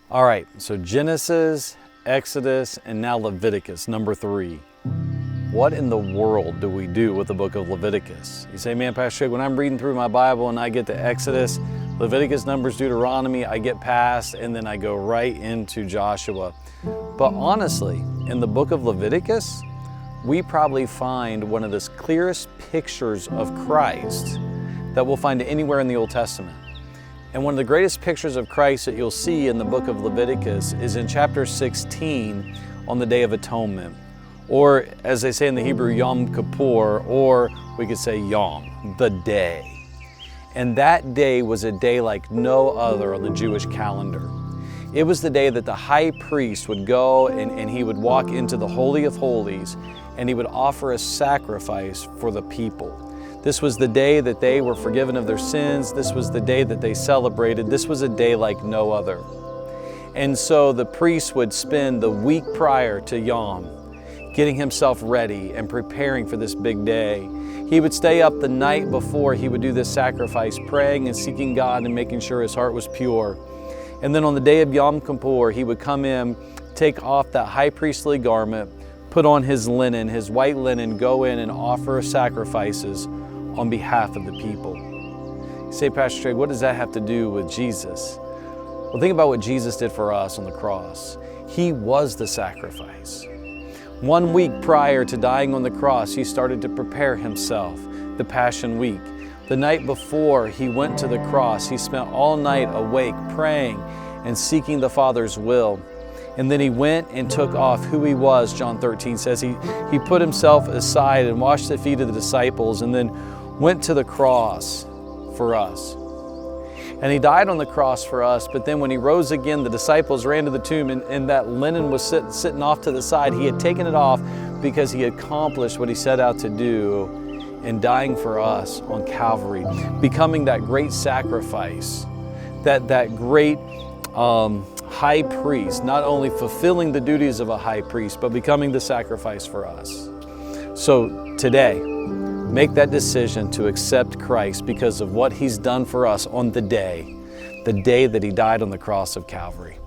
All right, so Genesis, Exodus, and now Leviticus, number 3. What in the world do we do with the book of Leviticus? You say, man, Pastor Jake, when I'm reading through my Bible and I get to Exodus, Leviticus, Numbers, Deuteronomy, I get past and then I go right into Joshua. But honestly, in the book of Leviticus, we probably find one of the clearest pictures of Christ that we'll find anywhere in the Old Testament. And one of the greatest pictures of Christ that you'll see in the book of Leviticus is in chapter 16 on the Day of Atonement. Or as they say in the Hebrew, Yom Kippur, or we could say Yom, the day. And that day was a day like no other on the Jewish calendar. It was the day that the high priest would go and he would walk into the Holy of Holies and he would offer a sacrifice for the people. This was the day that they were forgiven of their sins. This was the day that they celebrated. This was a day like no other. And so the priest would spend the week prior to Yom getting himself ready and preparing for this big day. He would stay up the night before he would do this sacrifice, praying and seeking God and making sure his heart was pure. And then on the day of Yom Kippur, he would come in, take off that high priestly garment, put on his linen, his white linen, go in and offer sacrifices on behalf of the people. You say, Pastor Jake, what does that have to do with Jesus? Well, think about what Jesus did for us on the cross. He was the sacrifice. 1 week prior to dying on the cross, he started to prepare himself, the Passion Week. The night before he went to the cross, he spent all night awake, praying and seeking the Father's will. And then he went and took off who he was, John 13 says. He put himself aside and washed the feet of the disciples and then went to the cross for us. And he died on the cross for us, but then when he rose again, the disciples ran to the tomb and that linen was sitting off to the side. He had taken it off because he accomplished what he set out to do in dying for us on Calvary, becoming that great sacrifice, that great high priest, not only fulfilling the duties of a high priest, but becoming the sacrifice for us. So today, make that decision to accept Christ because of what he's done for us on the day that he died on the cross of Calvary.